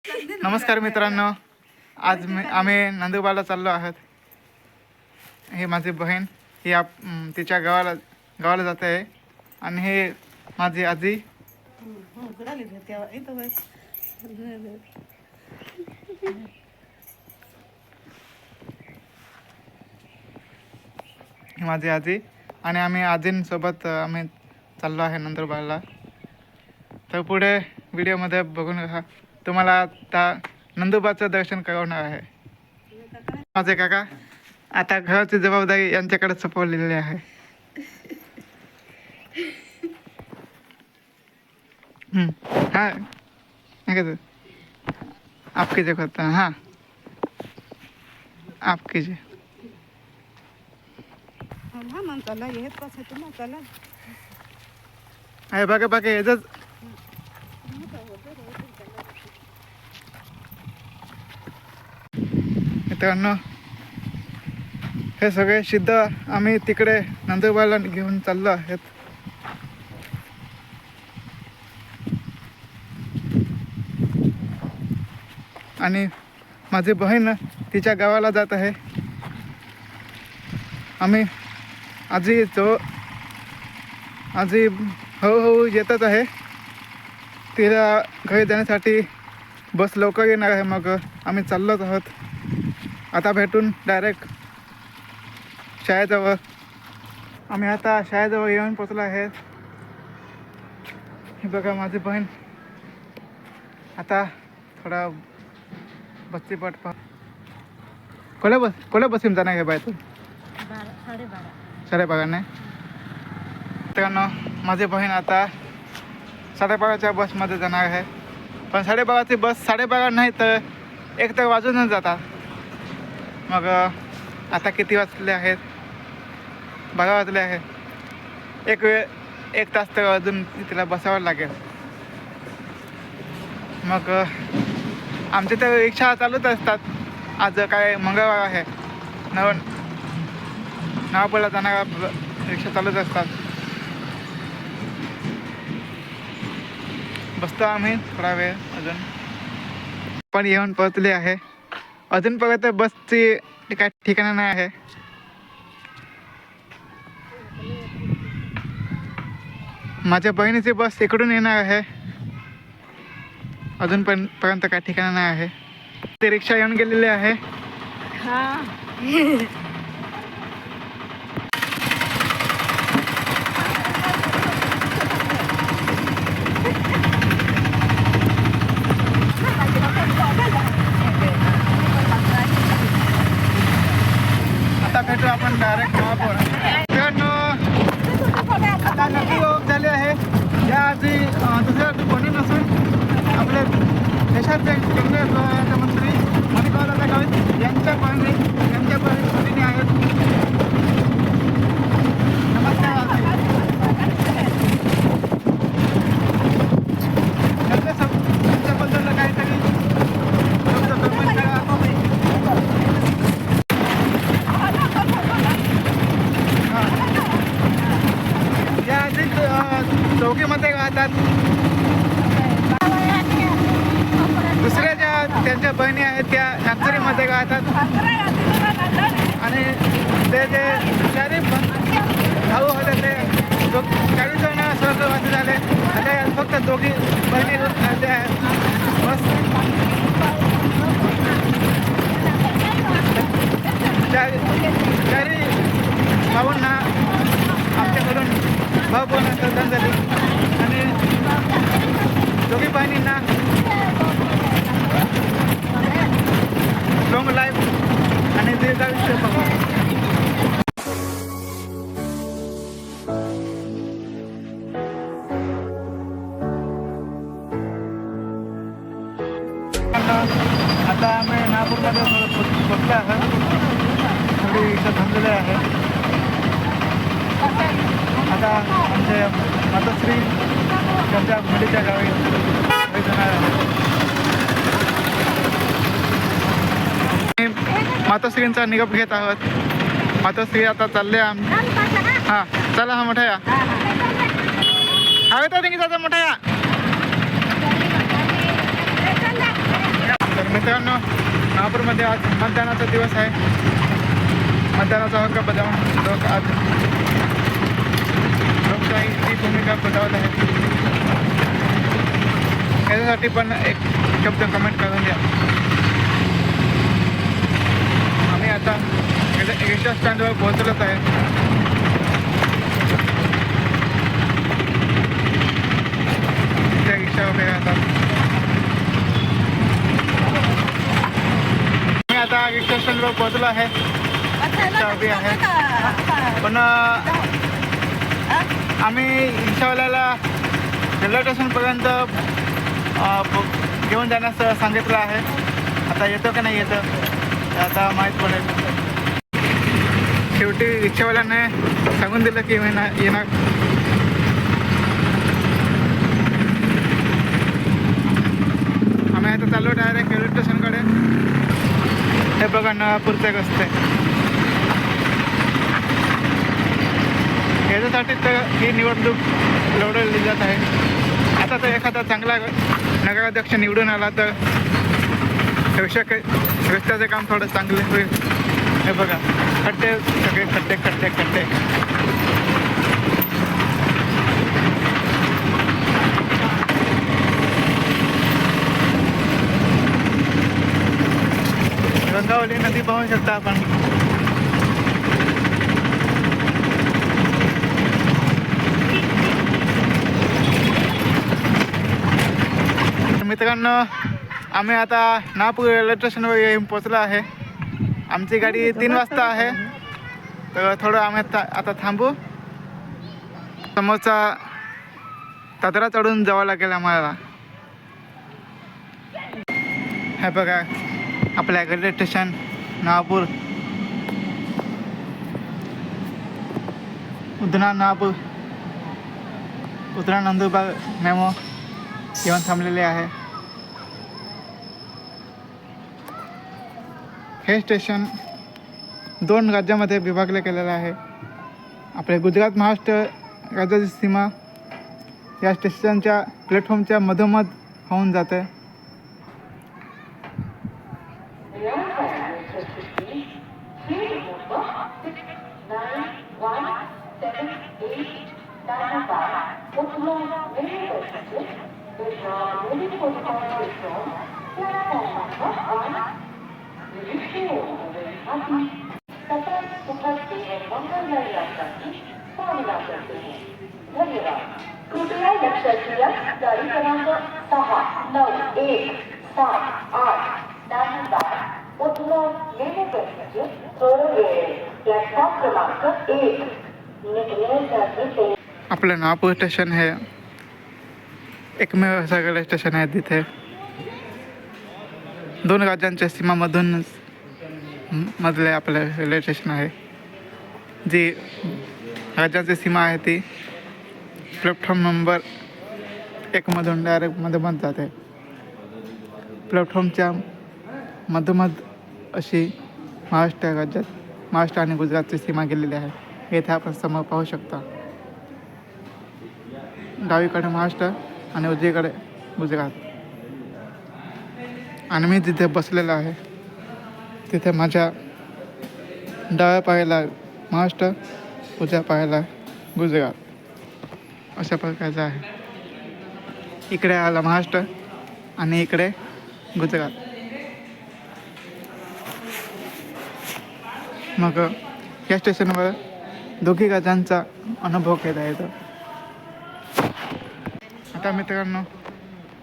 नमस्कार मित्रांनो, आज आम्ही नंदुरबारला चाललो आहोत. हे माझी बहीण ही तिच्या गावाला जात आहे आणि हे माझी आजी. ही माझी आजी आणि आम्ही आजींसोबत आम्ही चाललो आहे नंदुरबारला. तर पुढे व्हिडिओमध्ये बघून तुम्हाला त्या नंदुरबारचं दर्शन करवणार आहे. माझे काका आता घराची जबाबदारी यांच्याकडे सोपवलेली आहे. हाँ आप कीजिए करता है. हाँ आप कीजिए. अरे बघा बघा याच मित्रांनो, हे सगळे सिद्ध आम्ही तिकडे नंदुरबारला घेऊन चाललो आहेत. आणि माझी बहीण तिच्या गावाला जात आहे. आम्ही आजी हळूहळू येतच आहे. तिला घरी जाण्यासाठी बस लवकर येणार आहे. मग आम्ही चाललोच आहोत. आता भेटून डायरेक्ट शाळेजवळ. आम्ही आता शाळेजवळ येऊन पोचलो आहे. हे बघा माझी बहीण आता थोडा बसची पट कोल्या बसीम जाणार आहे बाय तू 12:30 नाही. मित्रांनो, माझी बहीण आता 12:30च्या बसमध्ये जाणार आहे. पण 12:30ची बस 12:30 नाही तर 1 तर वाजूनच जातात. मग आता किती वाजले आहेत? 12 वाजले आहे. 1 तास तर अजून तिला बसावं लागेल. मग आमच्या तर रिक्षा चालूच असतात. आज काय मंगळवार आहे. नवापूरला जाणारा रिक्षा चालूच असतात. बसतो आम्ही थोडा वेळ अजून. पण येऊन पोहोचले आहे. अजूनपर्यंत बसची काय ठिकाणं नाही आहे. माझ्या बहिणीची बस इकडून येणार आहे. अजूनपर्यंत काय ठिकाणं नाही आहे. ते रिक्षा येऊन गेलेली आहे. आता भेटू आपण डायरेक्ट महापौर. आता नक्की ओळख झाली आहे. या आधी दुसऱ्या कोणी नसून आपले देशाचे केंद्रीय गृहमंत्री मणिभाऊ गावित यांच्या पत्नी आहेत. नमस्कार. त्यांच्याबद्दल काहीतरी या आधी चौकीमध्ये राहतात. दुसऱ्या ज्या त्यांच्या बहिणी आहेत त्या नागझरीमध्ये राहतात. आणि ते जे शरीफ भाऊ होते ते 40 जण स्वर्गवासी झाले. आता फक्त दोघी बहिणी राहते आहेत. बस चारी भाऊंना आमच्याकडून भाऊभावना श्रद्धांजली आणि दोघी बहिणींना लॉंग लाईफ आणि दीर्घायुष्य पाहू. आता आम्ही नागपूरमध्ये पोचले आहोत. थोडी इथं थांबलेले आहे. आता आमचे मातोश्री त्यांच्या मुलीच्या गावी जाणार आहे. मातोश्रींचा निरोप घेत आहोत. मातोश्री आता चालले. हां चला. हा मोठा या हवे तर मोठा या. मित्रांनो, नागपूरमध्ये आज मतदानाचा दिवस आहे. मतदानाचा हक्क बजावून लोक आज लोकशाहीची भूमिका बजावत आहेत. याच्यासाठी पण एक शब्द कमेंट करून द्या. आम्ही आता रिक्षा स्टँडवर पोहोचलोच आहे. त्या रिक्षा वगैरे आता मी आता रिक्षा स्टँडवर पोहोचलो आहे. रिक्षा उभी आहे, पण आम्ही रिक्षावाल्याला रेल्वे स्टेशनपर्यंत घेऊन जाण्यास सांगितलं आहे. आता येतो का नाही येतं तर आता माहीत पडेल. शेवटी रिक्षावाल्याने सांगून दिलं की मी येणार. आम्ही आता चाललो डायरेक्ट रेल्वे स्टेशनकडे. हे बघा नागपूरचे रस्ते. याच्यासाठी तर ही निवडणूक लढवली जात आहे. आता तर एखादा चांगला नगराध्यक्ष निवडून आला तर रस्त्याचे काम थोडं चांगले होईल. हे बघा खड्डे, सगळे खड्डे खड्डे खड्डे. गंगावली नदी पाहू शकता आपण. मित्रांनो, आम्ही आता नागपूर रेल्वे स्टेशनवर येऊन पोचलो आहे. आमची गाडी 3 वाजता आहे, तर थोडं आम्ही आता थांबू. समोरचा दादरा चढून जावं लागेल आम्हाला. हे बघा आपल्या railway station Nagpur. Udhna Nagpur, Udhna Nandurbar memo येऊन थांबलेले आहे. हे स्टेशन 2 राज्यामध्ये विभागले गेलेलं आहे. आपले गुजरात महाराष्ट्र राज्याची सीमा या स्टेशनच्या प्लॅटफॉर्मच्या मधोमध होऊन जाते. कृपया लक्षात घ्या, गाडी क्रमांक 6, 9, 1, 7, 8 नांदुरबार उधना मेमो पॅसेंजर थोडं वेळ प्लॅटफॉर्म क्रमांक 1 निघण्यासाठी. आपलं नागपूर स्टेशन हे एकमेव असं रेल्वे स्टेशन आहे तिथे 2 राज्यांच्या सीमामधून मधले आपलं रेल्वे स्टेशन आहे. जी राज्याची सीमा आहे ती प्लॅटफॉर्म नंबर 1 मधून डायरेक्ट मधोमध जाते. प्लॅटफॉर्मच्या मधोमध अशी महाराष्ट्र आणि गुजरातची सीमा गेलेली आहे. येथे आपण समोर पाहू शकता. डावीकडे महाराष्ट्र आणि उजवीकडे गुजरात. आणि मी जिथे बसलेलो आहे तिथे माझ्या डाव्या पायाला महाराष्ट्र, उजव्या पायाला गुजरात अशा प्रकारचं आहे. इकडे आला महाराष्ट्र आणि इकडे गुजरात. मग या स्टेशनवर दोघी राज्यांचा अनुभव घेता येतो. आता मित्रांनो,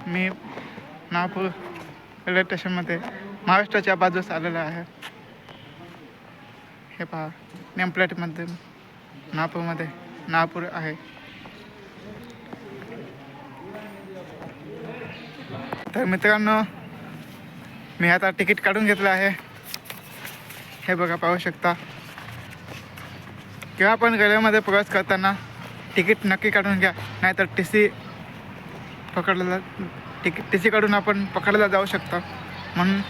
मी नागपूर रेल्वे स्टेशनमध्ये महाराष्ट्राच्या बाजूस आलेलं आहे. हे पहा, नेमप्लेटमध्ये नागपूरमध्ये नागपूर आहे. तर मित्रांनो, मी आता तिकीट काढून घेतलं आहे. हे बघा पाहू शकता. किंवा आपण रेल्वेमध्ये प्रवास करताना तिकीट नक्की काढून घ्या, नाहीतर टी सी काढून आपण पकडला जाऊ शकता. म्हणून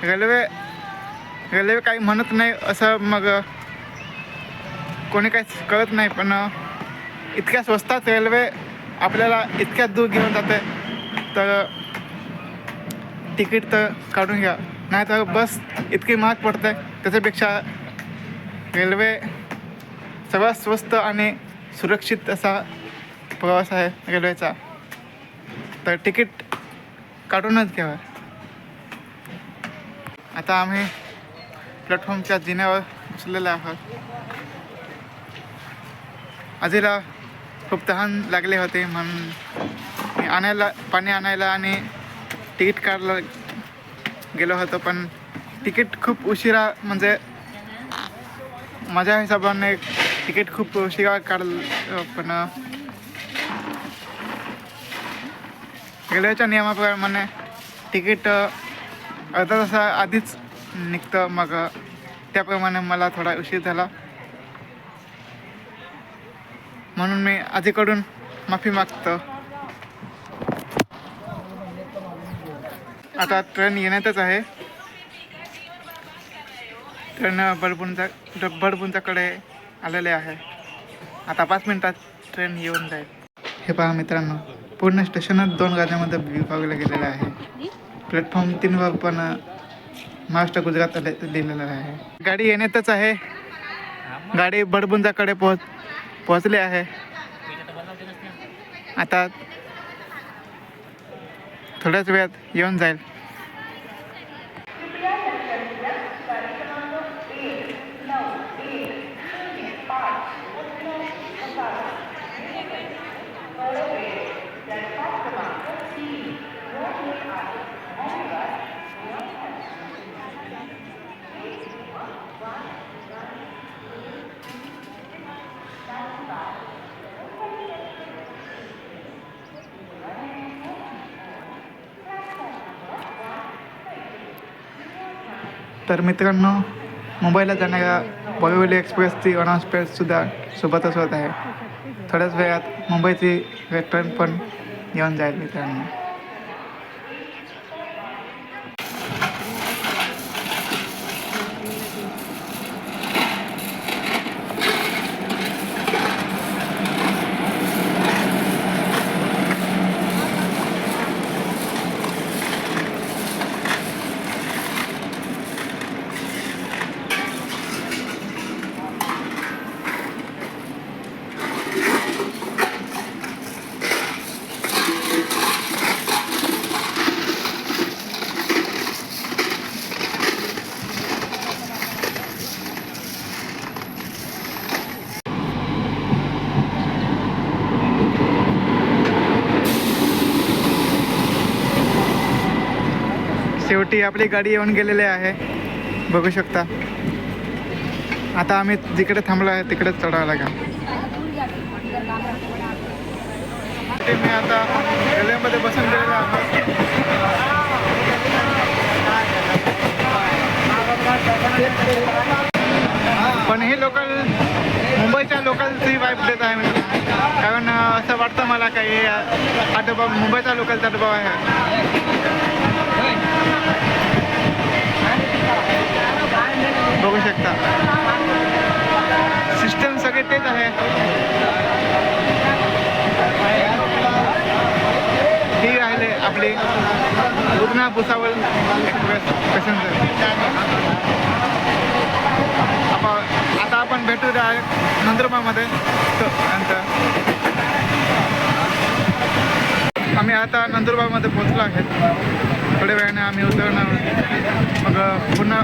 रेल्वे काही म्हणत नाही असं मग कोणी काही कळत नाही. पण इतक्या स्वस्तात रेल्वे आपल्याला इतक्या दूर घेऊन जाते, तर तिकीट तर काढून घ्या, नाही तर बस इतकी महाग पडते. त्याच्यापेक्षा रेल्वे सर्वात स्वस्त आणि सुरक्षित असा प्रवास आहे रेल्वेचा. तर तिकीट काढूनच घ्यावं. आता आम्ही प्लॅटफॉर्मच्या जिन्यावर बसलेलो आहोत. आजीला खूप तहान लागले होते म्हणून मी पाणी आणायला आणि तिकीट काढलं गेलो होतो. पण तिकीट खूप उशिरा, म्हणजे माझ्या हिशोबाने तिकीट खूप उशिरा काढलं. पण रेल्वेच्या नियमाप्रमाणे तिकीट अर्धा तासा आधीच निघतं. मग त्याप्रमाणे मला थोडा उशीर झाला, म्हणून मी आजीकडून माफी मागतो. आता ट्रेन येण्यातच आहे. ट्रेन बडबुंजाकडे आलेले आहे. आता 5 मिनिटात ट्रेन येऊन जाईल. हे पहा मित्रांनो, पूर्ण स्टेशनच 2 गाड्यांमध्ये विभागलं गेलेलं आहे. प्लॅटफॉर्म 3 वर पण महाराष्ट्र गुजरात लिहिलेलं आहे. गाडी येण्यातच आहे. गाडी बडबुंजाकडे पोहोचली आहे. आता थोड्याच वेळात येऊन जाईल. तर मित्रांनो, मुंबईला जाणाऱ्या बोरिवली एक्सप्रेसची अनाउन्समेंटसुद्धा सोबतच होत आहे. थोड्याच वेळात मुंबईची ट्रेन पण येऊन जाईल मित्रांनो. शेवटी आपली गाडी येऊन गेलेली आहे, बघू शकता. आता आम्ही जिकडे थांबलो आहे तिकडेच चढावं लागेल. मी आता रेल्वेमध्ये बसून गेलेलो आहे. पण हे लोकल मुंबईच्या लोकलची वाईफ देत आहे मी, कारण असं वाटतं मला काही हा डबा मुंबईचा लोकलचा डबा आहे. बघू शकता सिस्टम सगळे तेच आहे. ही राहिले आपली उधना भुसावळ एक्सप्रेस पॅसेंजर. आता आपण भेटू नंदुरबारमध्ये. आम्ही आता नंदुरबारमध्ये पोहोचलो आहेत. थोड्या वेळाने आम्ही उतरणार. मग पुन्हा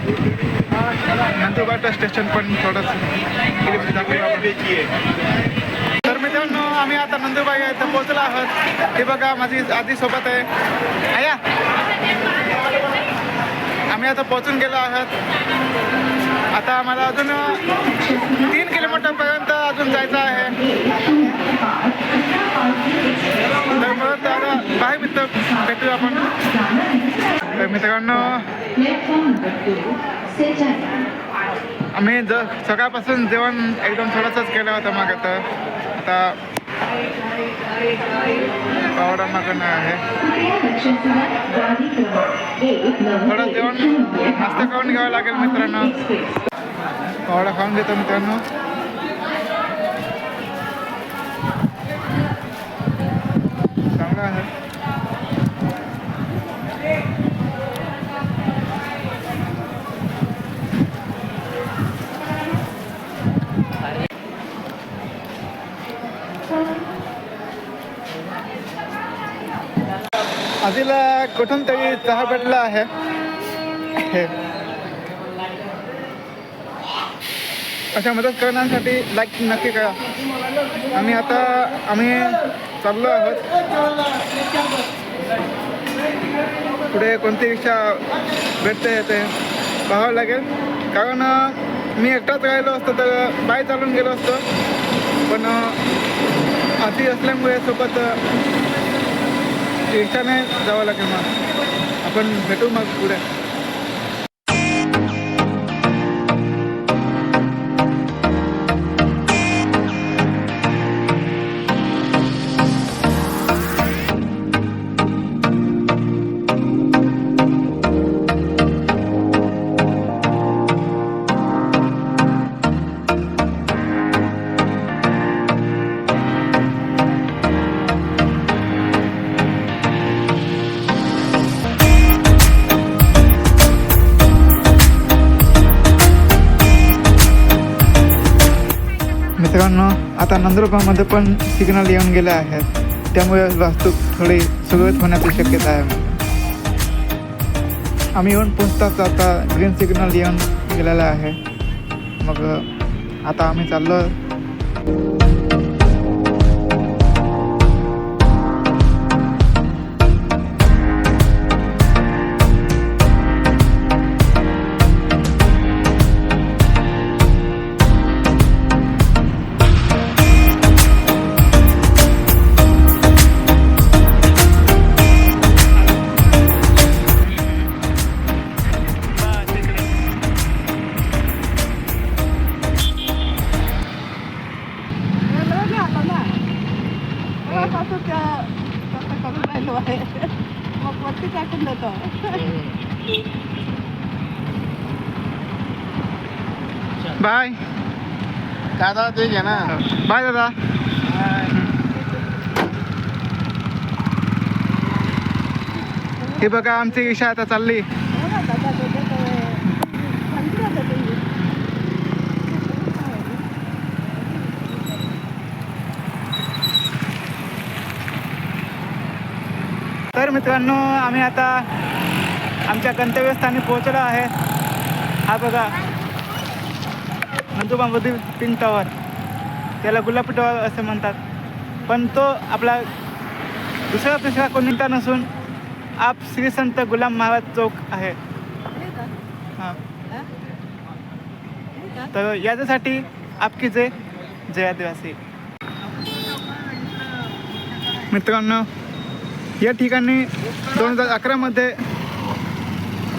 नंदुरबार स्टेशन पण थोडंसं दाखवू. तर मित्रांनो, आम्ही आता नंदुरबार इथं पोहोचलो आहोत. हे बघा माझी आजी सोबत आहे. आया, आम्ही आता पोहोचून गेलो आहोत. आता आम्हाला अजून 3 किलोमीटरपर्यंत अजून जायचं आहे. तर परत आता बाहेर मित्र भेटू आपण. तर मित्रांनो, आम्ही सकाळपासून जेवण एकदम थोडंसंच केलं होतं. मग आता पावडा मागणं आहे. थोडं जेवण नाश्ता खाऊन घ्यावं लागेल मित्रांनो. पावडा खाऊन घेतो मित्रांनो. चांगला आहे. आपल्याला कुठून तरी चहा भेटला आहे. हे अशा मदत करण्यासाठी लाईक नक्की करा. आम्ही चाललो आहोत. पुढे कोणती रिक्षा भेटते ते पाहावं लागेल. कारण मी एकटाच राहिलो असतो तर पाय चालून गेलो असतो, पण हाती असल्यामुळे सोबत रिक्षाने जावं लागेल. मग आपण भेटू मग पुढे. मित्रांनो, आता नंदुरबारमध्ये पण सिग्नल येऊन गेले आहेत, त्यामुळे वाहतूक थोडी सुरळीत होण्याची शक्यता आहे. आम्ही येऊन पोचताच आता ग्रीन सिग्नल येऊन गेलेला आहे. मग आता आम्ही चाललो. बाय दादा ते घ्या ना. बाय दादा. हे बघा आमची रिक्षा आता चालली. तर मित्रांनो, आम्ही आता आमच्या गंतव्यस्थानी पोहोचलो आहे. हा बघा नंदुरबारमधील पिंक टॉवर, त्याला गुलाबी टॉवर असे म्हणतात, पण तो आपला दुसरा तिसरा कोणता नसून आप श्री संत गुलाम महाराज चौक आहे. हां, तर याच्यासाठी आपकी जय आदिवासी. मित्रांनो, या ठिकाणी 2011मध्ये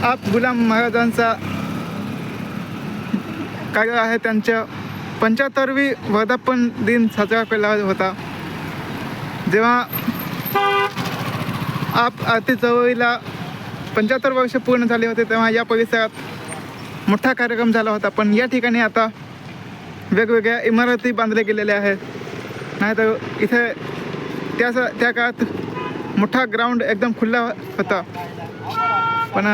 आप गुलाम महाराजांचा कार्य आहे, त्यांच्या 75वी वर्धापन दिन साजरा केला होता. जेव्हा आप आरती चळवळीला 75 वर्ष पूर्ण झाले होते, तेव्हा या परिसरात मोठा कार्यक्रम झाला होता. पण या ठिकाणी आता वेगवेगळ्या इमारती बांधल्या गेलेल्या आहेत. नाहीतर इथे त्या काळात मोठा ग्राउंड एकदम खुला होता, पण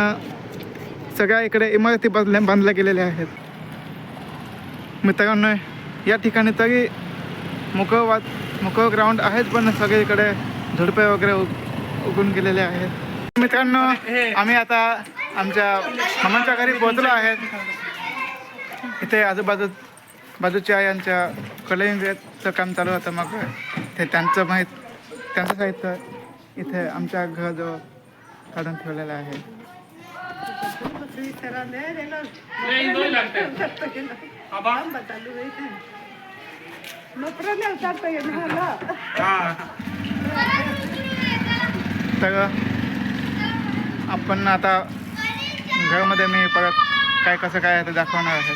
सगळ्या इकडे इमारती बांधल्या गेलेल्या आहेत. मित्रांनो, या ठिकाणी तरी मोकळं ग्राउंड आहेत, पण सगळीकडे झुडपे वगैरे उगून गेलेले आहेत. मित्रांनो, आम्ही आता आमच्या मामांच्या घरी पोहोचलो आहेत. इथे बाजूच्या यांच्या कलरिंगचं काम चालू होतं. मग ते त्यांचं साहित्य इथे आमच्या घराजवळ काढून ठेवलेलं आहे. तर आपण आता घरामध्ये मी परत कसं काय ते दाखवणार आहे.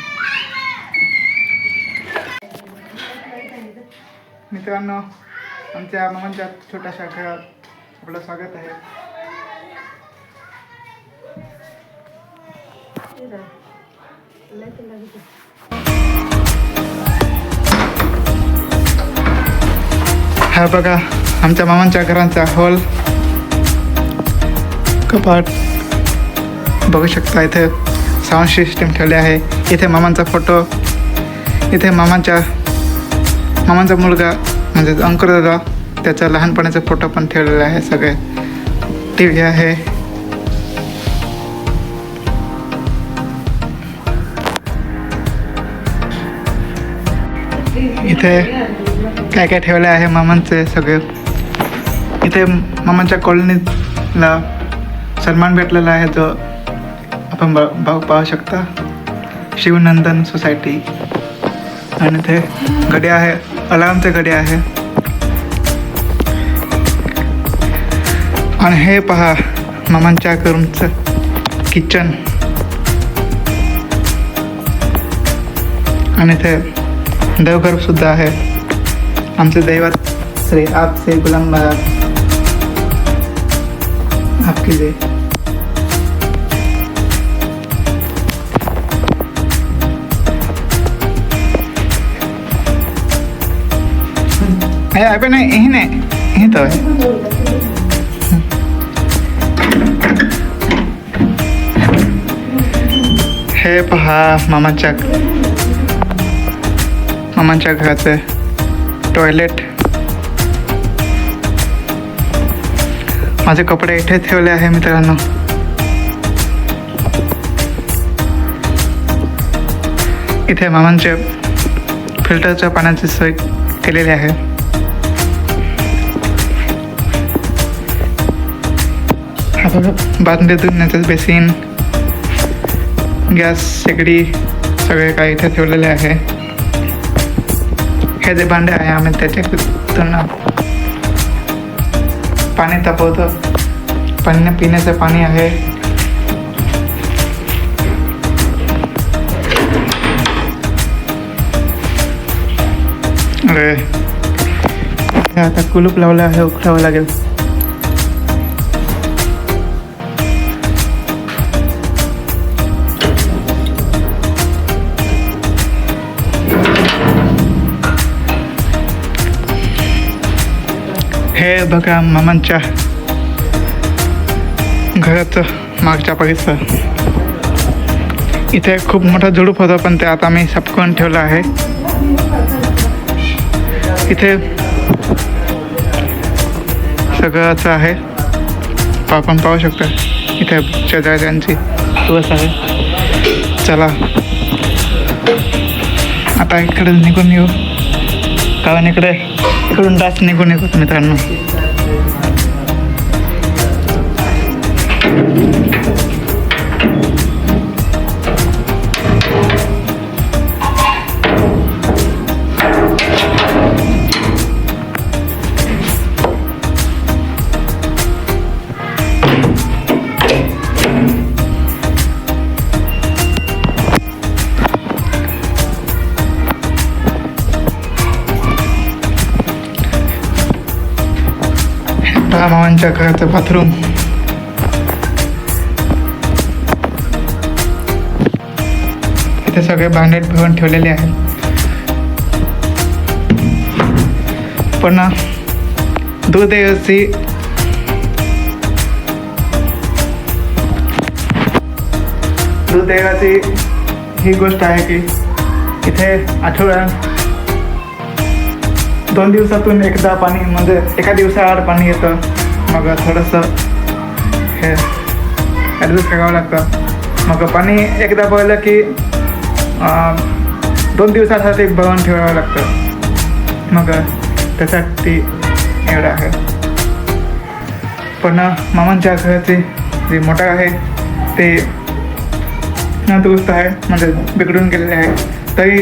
मित्रांनो, आमच्या मामांच्या छोट्याशा घरात आपलं स्वागत आहे. हा बघा आमच्या मामांच्या घरांचा हॉल. कपाट बघू शकता. इथे साऊंड सिस्टीम ठेवले आहे. इथे मामांचा फोटो, इथे मामांचा मुलगा म्हणजे अंकुर दादा, त्याचा लहानपणाचा फोटो पण ठेवलेला आहे. सगळे टी व्ही आहे. इथे काय काय ठेवले आहे मामांचे सगळे. इथे मामांच्या कॉलनीला सन्मान भेटलेला आहे जो आपण पाहू शकता, शिवनंदन सोसायटी. आणि ते गडी आहे, अलार्मचे गडी आहे. आणि हे पहा मामांच्या रूमचं किचन. आणि ते देवघर सुद्धा आहे. आमचे दैवत श्री आपसे गुलाम महाराज आपकी जय. अबे नहीं, यही नहीं, यही तो है. हे पहा मामाच्या घराचे टॉयलेट. माझे कपडे इथे ठेवले आहे मित्रांनो. इथे मामांचे फिल्टरच्या पाण्याची सोय केलेली आहे. हा बघा बांधले धुण्याचं बेसिन, गॅस शेगडी सगळे काही इथे ठेवलेले आहे. हे जे भांडे आहे आम्ही त्याच्यातून पाणी तापवतो. पिण्याचं पाणी आहे. अरे आता कुलूप लावलं आहे, उघडावं लागेल. हे बघा मामांच्या घराचं मागच्या बगीचा. इथे खूप मोठा झुडूप होता पण ते आता मी सापकून ठेवलं आहे. इथे सगळंच आहे, आपण पाहू शकता. इथे शेजाऱ्यांची दिवस आहे. चला आता इकडे निघून येऊ, कारण इकडून डास निघून येतात मित्रांनो. मामांच्या घराचं बाथरूम. इथे सगळे भांडे घेऊन ठेवलेले आहेत. पण दुर्दैवाची ही गोष्ट आहे की इथे आठवड्यात 2 दिवसातून एकदा पाणी, म्हणजे एका दिवसाआड पाणी येतं. मग थोडंसं हे ॲडजस्ट करावं लागतं. मग पाणी एकदा बघलं की 2 दिवसासाठी भरून ठेवावं लागतं. मग त्यासाठी एवढं आहे. पण मामांच्या घराची जे मोटर आहे ते दुरुस्त आहे, म्हणजे बिघडून गेलेले आहे. तरी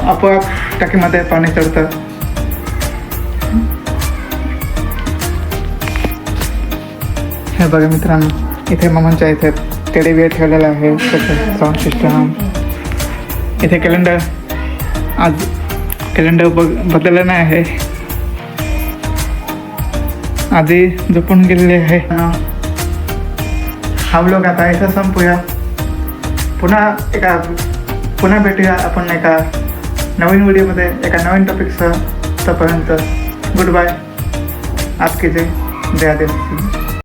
आपोआप टाकीमध्ये पाणी चढतं. हे बघा मित्रांनो, इथे मामांच्या इथे टेडी बिअर ठेवलेला आहे. Sound system. इथे कॅलेंडर, आज कॅलेंडर बदललं नाही आहे, आधी झोपून गेलेले आहे. हा व्लॉग आता इथं संपूया. पुन्हा भेटूया आपण एका नवीन व्हिडिओमध्ये एका नवीन टॉपिकसह. तोपर्यंत गुड बाय. आपकी जय. जय आदिवासी.